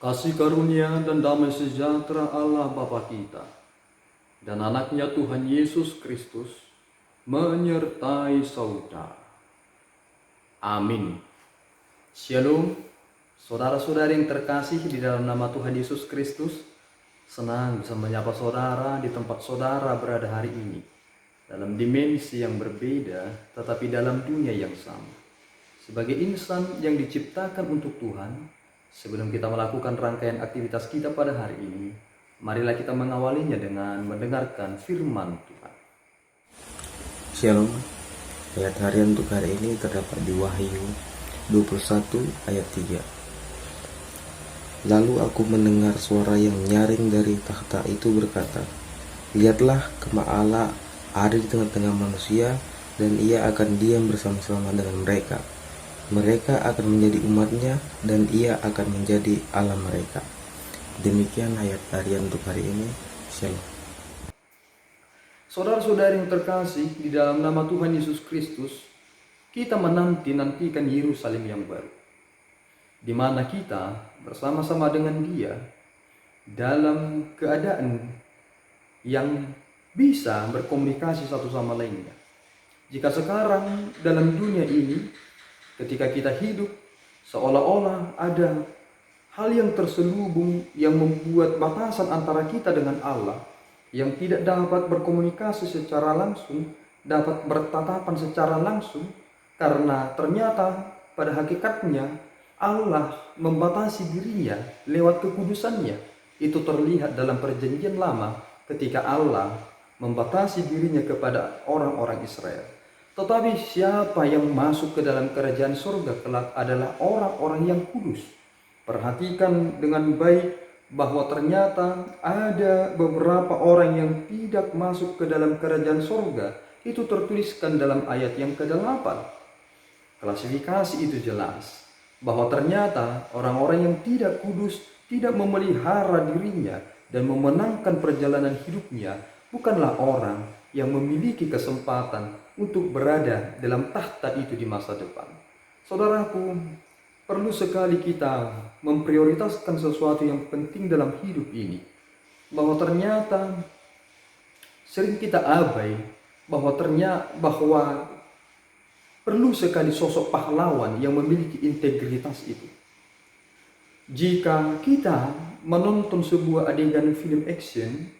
Kasih karunia dan damai sejahtera Allah Bapa kita dan anaknya Tuhan Yesus Kristus menyertai saudara. Amin. Shalom, saudara-saudari yang terkasih di dalam nama Tuhan Yesus Kristus. Senang bisa menyapa saudara di tempat saudara berada hari ini, dalam dimensi yang berbeda tetapi dalam dunia yang sama. Sebagai insan yang diciptakan untuk Tuhan, sebelum kita melakukan rangkaian aktivitas kita pada hari ini, marilah kita mengawalinya dengan mendengarkan firman Tuhan. Shalom. Ayat harian untuk hari ini terdapat di Wahyu 21 ayat 3. Lalu aku mendengar suara yang nyaring dari takhta itu berkata, "Lihatlah, Kemah Allah ada di tengah-tengah manusia, dan ia akan diam bersama-sama dengan mereka. Mereka akan menjadi umatnya, dan ia akan menjadi Allah mereka." Demikian ayat harian untuk hari ini. Shalom. Saudara-saudari yang terkasih di dalam nama Tuhan Yesus Kristus, kita menanti-nantikan Yerusalem yang baru, di mana kita bersama-sama dengan Dia dalam keadaan yang bisa berkomunikasi satu sama lainnya. Jika sekarang dalam dunia ini, ketika kita hidup, seolah-olah ada hal yang terselubung yang membuat batasan antara kita dengan Allah, yang tidak dapat berkomunikasi secara langsung, dapat bertatapan secara langsung, karena ternyata pada hakikatnya Allah membatasi dirinya lewat kekudusannya. Itu terlihat dalam perjanjian lama ketika Allah membatasi dirinya kepada orang-orang Israel. Tetapi siapa yang masuk ke dalam kerajaan surga kelak adalah orang-orang yang kudus. Perhatikan dengan baik bahwa ternyata ada beberapa orang yang tidak masuk ke dalam kerajaan surga. Itu tertuliskan dalam ayat yang ke-8. Klasifikasi itu jelas bahwa ternyata orang-orang yang tidak kudus, tidak memelihara dirinya dan memenangkan perjalanan hidupnya, bukanlah orang yang memiliki kesempatan untuk berada dalam takhta itu di masa depan. Saudaraku, perlu sekali kita memprioritaskan sesuatu yang penting dalam hidup ini, bahwa ternyata sering kita abai bahwa perlu sekali sosok pahlawan yang memiliki integritas itu. Jika kita menonton sebuah adegan film action,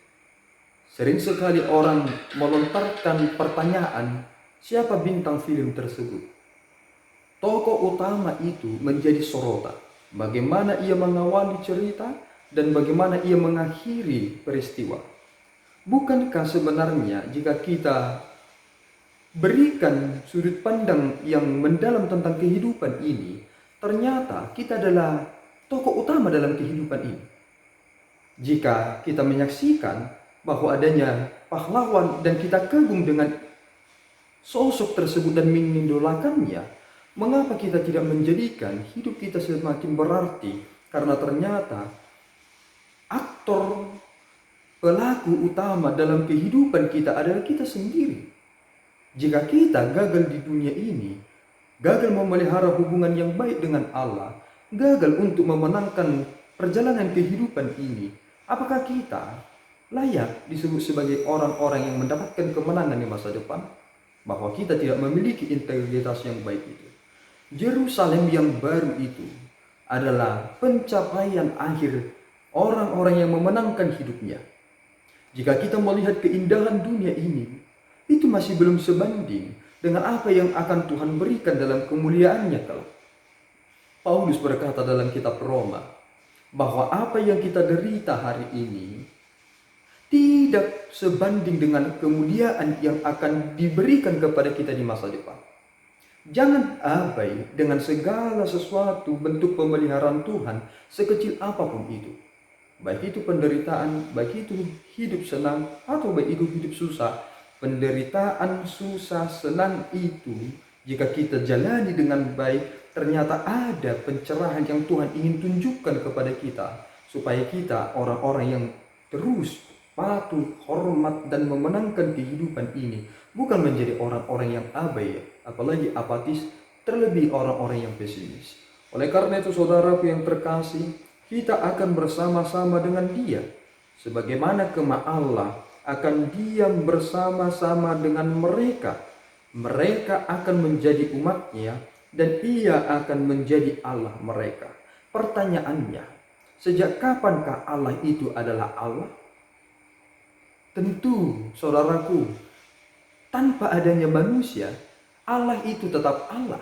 sering sekali orang melontarkan pertanyaan, siapa bintang film tersebut? Tokoh utama itu menjadi sorotan. Bagaimana ia mengawali cerita dan bagaimana ia mengakhiri peristiwa. Bukankah sebenarnya jika kita berikan sudut pandang yang mendalam tentang kehidupan ini, ternyata kita adalah tokoh utama dalam kehidupan ini. Jika kita menyaksikan bahwa adanya pahlawan dan kita kagum dengan sosok tersebut dan mengidolakannya, mengapa kita tidak menjadikan hidup kita semakin berarti? Karena ternyata aktor pelaku utama dalam kehidupan kita adalah kita sendiri. Jika kita gagal di dunia ini, gagal memelihara hubungan yang baik dengan Allah, gagal untuk memenangkan perjalanan kehidupan ini, apakah kita layak disebut sebagai orang-orang yang mendapatkan kemenangan di masa depan? Bahwa kita tidak memiliki integritas yang baik itu. Yerusalem yang baru itu adalah pencapaian akhir orang-orang yang memenangkan hidupnya. Jika kita melihat keindahan dunia ini, itu masih belum sebanding dengan apa yang akan Tuhan berikan dalam kemuliaannya kelak. Paulus berkata dalam kitab Roma bahwa apa yang kita derita hari ini tidak sebanding dengan kemuliaan yang akan diberikan kepada kita di masa depan. Jangan abai dengan segala sesuatu bentuk pemeliharaan Tuhan sekecil apapun itu. Baik itu penderitaan, baik itu hidup senang, atau baik itu hidup susah. Penderitaan, susah, senang itu jika kita jalani dengan baik, ternyata ada pencerahan yang Tuhan ingin tunjukkan kepada kita. Supaya kita orang-orang yang terus patuh, hormat, dan memenangkan kehidupan ini. Bukan menjadi orang-orang yang abai, apalagi apatis, terlebih orang-orang yang pesimis. Oleh karena itu saudaraku yang terkasih, kita akan bersama-sama dengan Dia. Sebagaimana kemah Allah akan diam bersama-sama dengan mereka. Mereka akan menjadi umat-Nya dan Ia akan menjadi Allah mereka. Pertanyaannya, sejak kapankah Allah itu adalah Allah? Tentu, saudaraku, tanpa adanya manusia, Allah itu tetap Allah.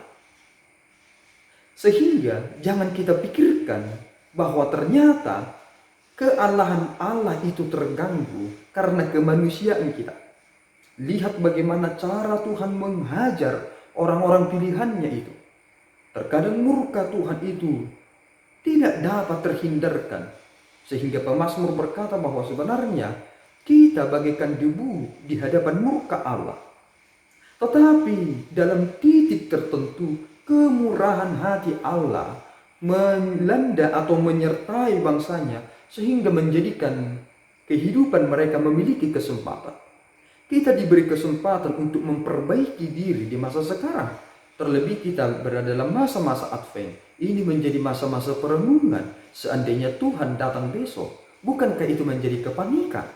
Sehingga jangan kita pikirkan bahwa ternyata kealahan Allah itu terganggu karena kemanusiaan kita. Lihat bagaimana cara Tuhan menghajar orang-orang pilihannya itu. Terkadang murka Tuhan itu tidak dapat terhindarkan. Sehingga pemazmur berkata bahwa sebenarnya kita bagaikan debu di hadapan murka Allah. Tetapi dalam titik tertentu, kemurahan hati Allah melanda atau menyertai bangsanya sehingga menjadikan kehidupan mereka memiliki kesempatan. Kita diberi kesempatan untuk memperbaiki diri di masa sekarang. Terlebih kita berada dalam masa-masa Advent. Ini menjadi masa-masa perenungan. Seandainya Tuhan datang besok, bukankah itu menjadi kepanikan?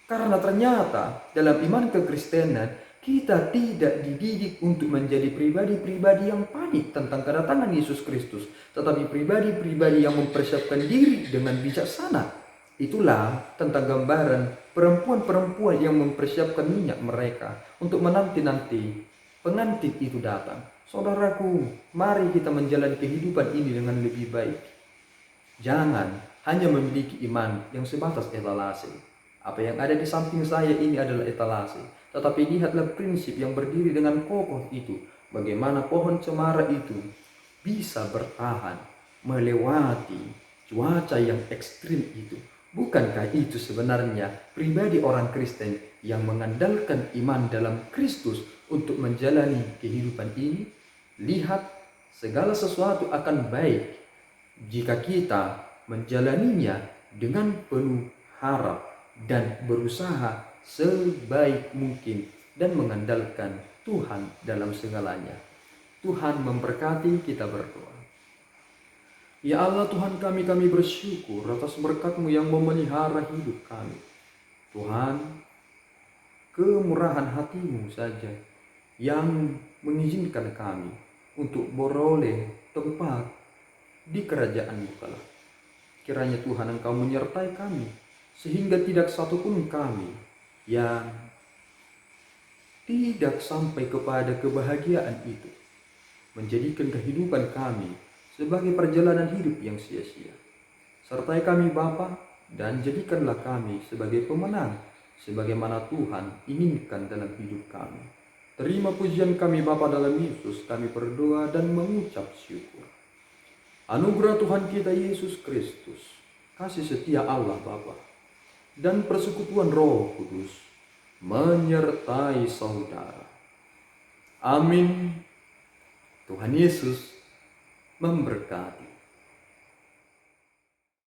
Karena ternyata dalam iman kekristenan kita tidak dididik untuk menjadi pribadi-pribadi yang panik tentang kedatangan Yesus Kristus, tetapi pribadi-pribadi yang mempersiapkan diri dengan bijaksana. Itulah tentang gambaran perempuan-perempuan yang mempersiapkan minyak mereka untuk menanti-nanti pengantin itu datang. Saudaraku, mari kita menjalani kehidupan ini dengan lebih baik. Jangan hanya memiliki iman yang sebatas etalase. Apa yang ada di samping saya ini adalah etalase. Tetapi lihatlah prinsip yang berdiri dengan kokoh itu. Bagaimana pohon cemara itu bisa bertahan melewati cuaca yang ekstrim itu. Bukankah itu sebenarnya pribadi orang Kristen yang mengandalkan iman dalam Kristus untuk menjalani kehidupan ini? Lihat, segala sesuatu akan baik jika kita menjalaninya dengan penuh harap dan berusaha sebaik mungkin dan mengandalkan Tuhan dalam segalanya. Tuhan memberkati, kita berdoa. Ya Allah Tuhan kami bersyukur atas berkat-Mu yang memelihara hidup kami. Tuhan, kemurahan hati-Mu saja yang mengizinkan kami untuk beroleh tempat di kerajaan-Mu kelak. Kiranya Tuhan Engkau menyertai kami, sehingga tidak satupun kami yang tidak sampai kepada kebahagiaan itu, menjadikan kehidupan kami sebagai perjalanan hidup yang sia-sia. Sertai kami Bapa, dan jadikanlah kami sebagai pemenang, sebagaimana Tuhan inginkan dalam hidup kami. Terima pujian kami Bapa dalam Yesus, kami berdoa dan mengucap syukur. Anugerah Tuhan kita Yesus Kristus, kasih setia Allah Bapa, dan persekutuan Roh Kudus menyertai saudara. Amin. Tuhan Yesus memberkati.